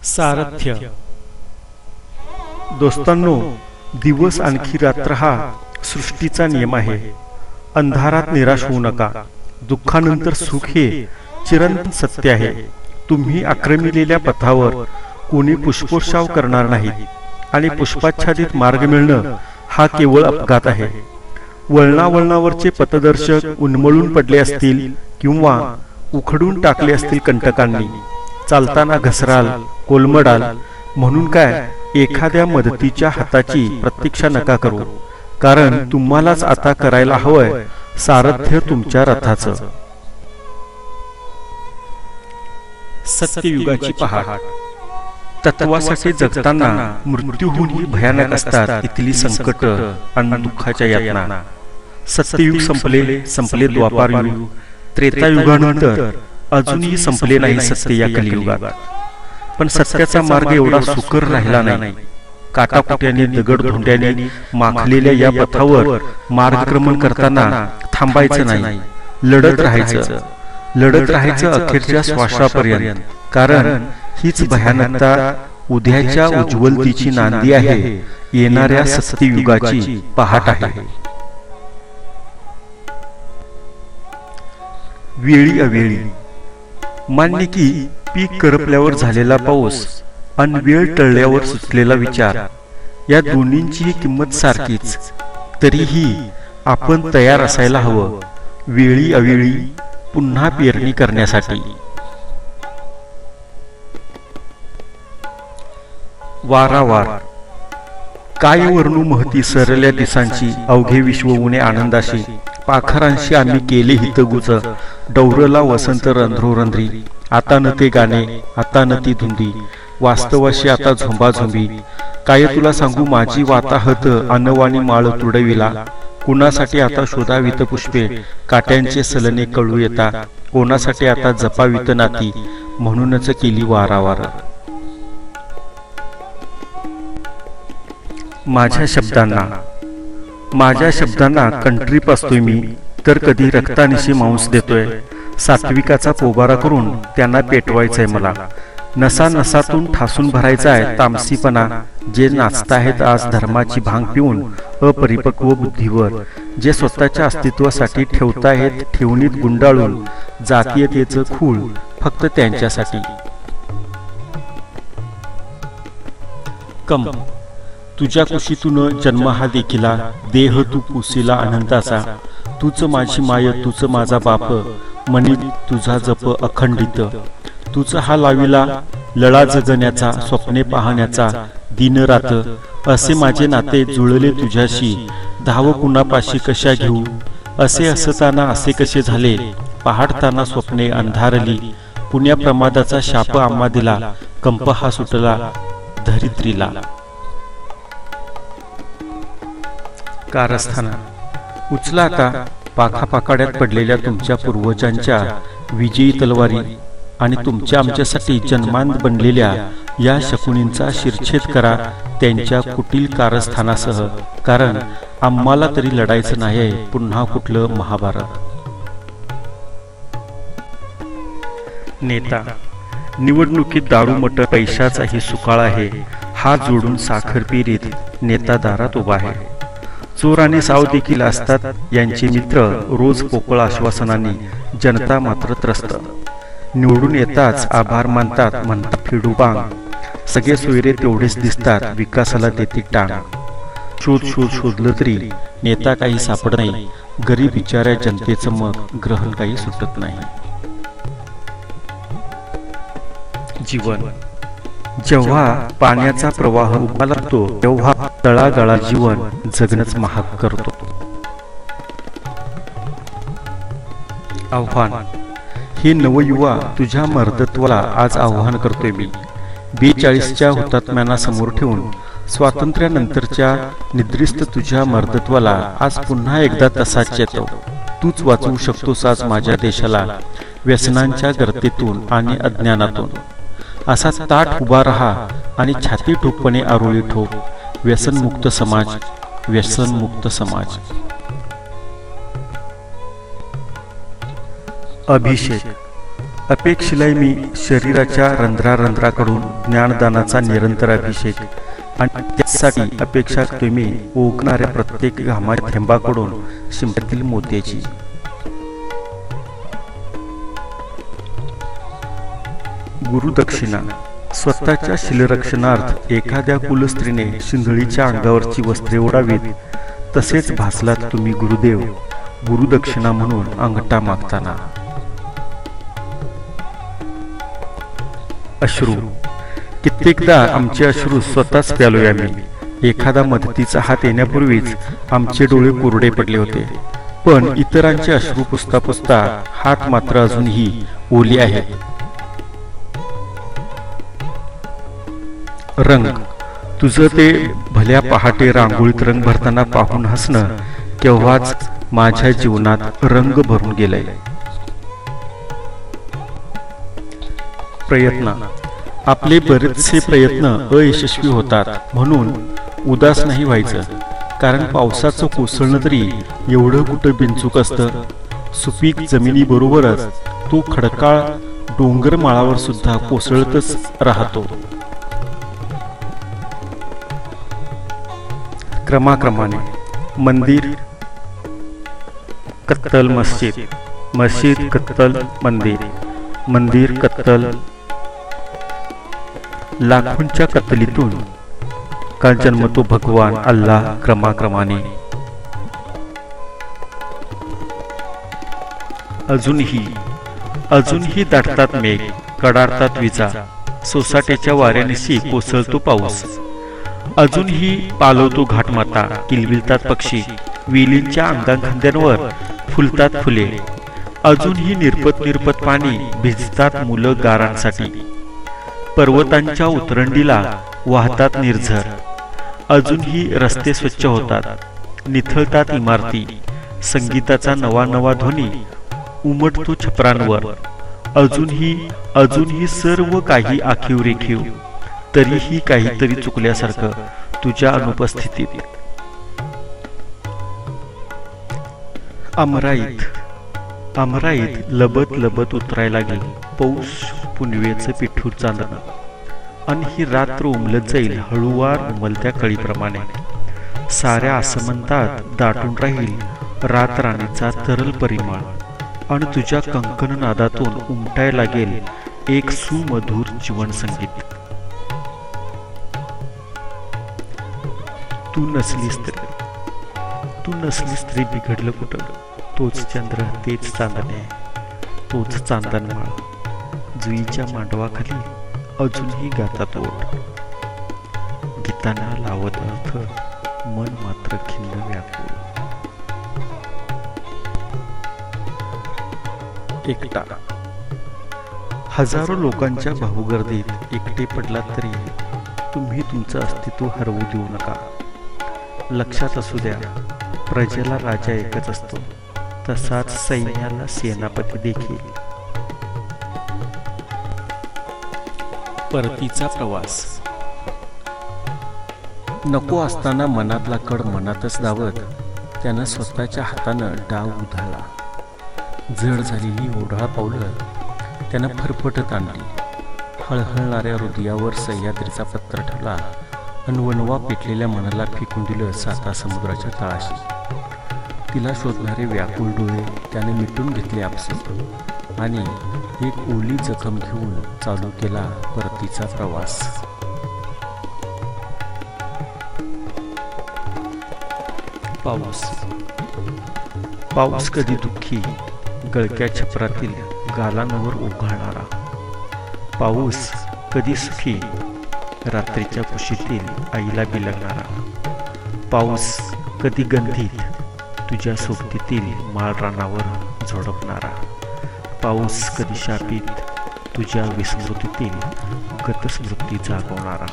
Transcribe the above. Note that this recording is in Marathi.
सारथ्य. दोस्तांनो, दिवस आणखी रात्र हा सृष्टीचा नियम आहे. अंधारात निराश होऊ नका. दुःखानंतर सुख हे चिरंतन सत्य आहे. तुम्ही आक्रमिलेल्या पथावर कोणी पुष्पोत्सव करणार नाही आणि पुष्पाच्छादित मार्ग मिळणं हा केवळ अपघात आहे. वळणावळणावरचे पथदर्शक उन्मळून पडले असतील किंवा उखडून टाकले असतील कंटकांनी. चालताना घसराल, कोलमडाल म्हणून काय एखाद्या मदतीच्या हाताची प्रतीक्षा नका करू, कारण तुम्हालाच आता करायला हवंय सारथ्य तुमच्या रथाचं. सत्ययुगाची पहाट. तत्वासाठी जगताना मृत्यूहूनही भयानक असतात इथली संकट आणि दुःखाच्या यातना. सत्ययुग संपले द्वापार युग. त्रेतायुगानंतर अजूनही संपले नाही सत्य या कलियुगात. पण सत्याचा मार्ग एवढा सुकर राहिला नाही. काटाकुट्याने दगडधोंड्याने माखलेल्या या पथावर मार्गक्रमण करताना थांबायचं नाही. लढत राहायचं अखेरच्या श्वासापर्यंत, कारण हीच भयानकता उद्याच्या उज्ज्वलतेची नांदी आहे. येणाऱ्या सत्ययुगाची पहाट आहे. वेळी अवेळी. मान्य की पीक करपल्यावर झालेला पाऊस आणि वेळ टळल्यावर सुचलेला विचार या दोन्हींची किंमत सारखीच. तरीही आपण तयार असायला हवं वेळी अवेळी पुन्हा पेरणी करण्यासाठी. वारावार. काय वर्णू महती सरल्या दिसांची अवघे विश्वउने आनंदाशी. पाखरांशी आम्ही केले हितगुज, डौरला वसंत रंध्रोरंध्री. आता न ते गाणे, आता न ती धुंदी, वास्तवाशी आता झोंबाझोंबी. काय तुला सांगू माझी वाताहत, अनवाणी माळ तुडविला. कुणासाठी आता शोधावित पुष्पे, काट्यांचे सलने कळू येता. कोणासाठी आता जपावित नाती, म्हणूनच केली वारावार. माझ्या शब्दांना कंट्रीप असतोय मी, तर कधी रक्तानिशी मांस देतोय. सात्विकाचा पोबारा करून त्यांना पेटवायचंय मला. नसा नसातून ठासून भरायचाय तामसीपणा. जे नाचताहेत आज धर्माची भांग पिऊन अपरिपक्व बुद्धीवर. जे स्वतःच्या अस्तित्वासाठी ठेवताहेत ठेवणीत गुंडाळून जातीयतेचं खूळ फक्त त्यांच्यासाठी. कम. तुझ्या कुशीतून जन्म हा देखिला, देह तू पुसिला अनंताचा. तूच माझी माय, तूच माझा बाप, मनी तुझा जप अखंडित. तूच हा लाविला लळा जगण्याचा, स्वप्ने पाहण्याचा दिनरात. असे माझे नाते जुळले तुझ्याशी, धाव कुणापाशी कशा घेऊ. असे असताना असे कसे झाले, पहाडताना स्वप्ने अंधारली. पुण्या प्रमादाचा शाप आम्हा दिला, कंप हा सुटला धरित्रीला. कारस्थाना. उचला आता पाखापाकाड्यात पडलेल्या तुमच्या पूर्वजांच्या विजयी तलवारी आणि तुमच्या आमच्यासाठी जन्मांत बनलेल्या या शकुनींचा शिरछेद करा त्यांच्या कुटील कारस्थानासह, कारण आम्हाला तरी लढायचं नाही पुन्हा कुठलं महाभारत. नेता. निवडणुकीत दारूमट पैशाचाही सुकाळ आहे. हात जोडून साखर पेरीत नेता दारात उभा आहे. चोर आणि साव देखील असतात यांचे मित्र. रोज पोकळ आश्वासनाने जनता मात्र त्रस्त. निवडून येताच आभार मानतात, म्हणतात फिडू बांग. सगळे सोयरे तेवढेच दिसतात, विकासाला देते टांग. शोधलं तरी नेता काही सापडत नाही. गरीब बिचाऱ्या जनतेचं मग ग्रहण काही सुटत नाही. जीवन. जेव्हा पाण्याचा प्रवाह उभा लागतो तेव्हा तळागाळा जीवन जगणंच महाग करतो. आव्हान. हे नवयुवा तुझ्या मर्दत्वाला आज आव्हान करतोय मी. 42च्या हुतात्म्यांना समोर ठेवून स्वातंत्र्यानंतरच्या निद्रिस्त तुझ्या मर्दत्वाला आज पुन्हा एकदा तसाच येतो. तूच वाचवू शकतोस आज माझ्या देशाला व्यसनांच्या गर्तेतून आणि अज्ञानातून. असा ताठ उभा रहा आणि छाती ठोकपणे आरोळी ठोक. व्यसनमुक्त समाज, व्यसनमुक्त समाज. अभिषेक. अपेक्षिलाय मी शरीराच्या रंध्रारंध्राकडून ज्ञानदानाचा निरंतर अभिषेक, आणि त्यासाठी अपेक्षा तुम्ही ओघणाऱ्या प्रत्येक घामाच्या थेंबाकडून शिंपल्यातील मोत्याची. गुरुदक्षिणा. स्वतःच्या शीलरक्षणार्थ एखाद्या कुलस्त्रीने शिंदळीच्या अंगावरची वस्त्रे ओढावीत, तसेच भासलात तुम्ही गुरुदेव गुरुदक्षिणा म्हणून अंगठा मागताना. अश्रू. कित्येकदा आमचे अश्रू स्वतःच प्यालोय आम्ही. एखादा मदतीचा हात येण्यापूर्वीच आमचे डोळे कोरडे पडले होते, पण इतरांचे अश्रू पुसता पुसता हात मात्र अजूनही ओले आहेत. रंग. तुझं ते भल्या पहाटे रांगोळीत रंग भरताना पाहून हसणं केव्हाच माझ्या जीवनात रंग भरून गेलंय. प्रयत्न. आपले बरेचसे प्रयत्न अयशस्वी होतात, म्हणून उदास नाही व्हायचं, कारण पावसाचं कोसळणं तरी एवढं कुठं बिनचूक असतं. सुपीक जमिनीबरोबरच तो खडकाळ डोंगर माळावर सुद्धा कोसळतच राहतो. क्रमाक्रमाने. मंदिर, कत्तल, मस्जिद, मस्जिद, कत्तल, मंदिर, मंदिर, कत्तल. लाखोंच्या कत्तलीतून का जन्मतो भगवान अल्लाह क्रमाक्रमाने. अजूनही दाटतात मेघ, कडारतात विजा, सोसाट्याच्या वाऱ्यानिशी कोसळतो पाऊस. अजूनही पालवतो घाटमाता, किलबिलतात पक्षी, वेलींच्या अंगाखांद्यांवर फुलतात फुले. अजूनही निरपत पाणी भिजतात मुलं गारांसाठी. पर्वतांच्या उतरंडीला वाहतात निर्झर. अजूनही रस्ते स्वच्छ होतात, निथळतात इमारती. संगीताचा नवा नवा ध्वनी उमटतो छपरांवर. अजूनही सर्व काही आखीव रेखीव, तरीही काहीतरी चुकल्यासारखं तुझ्या अनुपस्थितीत. अमराईत लबत लबत उतरायला लागेल पौष पुनवेचं पिठूर चांदणं, आणि ही रात्र उमलत जाईल हळूवार उमलत्या कळीप्रमाणे. साऱ्या आसमंतात दाटून राहील रातराणीचा तरल परिमळ, आणि तुझ्या कंकण नादातून उमटाय लागेल एक सुमधुर जीवन संगीत. तू नसली स्त्री बिघडलं कुठं. तोच चंद्र, तेच चांदणे, तोच चांदणमाळ. जुईच्या मांडवाखाली अजूनही गातात ओठ. गीताना लावत अर्थ, मन मात्र खिन्न व्याकुळ. एकटा. हजारो लोकांच्या भाऊगर्दीत एकटे पडलात तरी तुम्ही तुमचं अस्तित्व हरवू देऊ नका. लक्षात असू द्या, प्रजेला राजा एकच असतो, तसाच सैन्याला सेनापती देखील. परतीचा प्रवास. नको असताना मनातला कड मनातच दावत त्यानं स्वतःच्या हातानं डाव उधळला. जड झालेली ओढाळ पावलं त्यानं फरफटत आणली. हळहळणाऱ्या हृदयावर सह्याद्रीचा पत्रा ठेवला, आणि वणवा पेटलेल्या मनाला फेकून दिलं साता समुद्राच्या तळाशी. तिला शोधणारे व्याकुळ डोळे त्याने मिटून घेतले आपसूक, आणि एक ओली जखम घेऊन चालू केला परतीचा प्रवास. पाऊस कधी दुःखी गळक्या छपरातील गालांवर उघळणारा. पाऊस कधी सुखी रात्रीच्या कुशीतील आईला बिलगणारा. पाऊस कधी गंधीत तुझ्या सोबतीतील माळ रानावर झोडपणारा. पाऊस कधी शापित तुझ्या विस्मृतीतील गतस्मृती जागवणारा.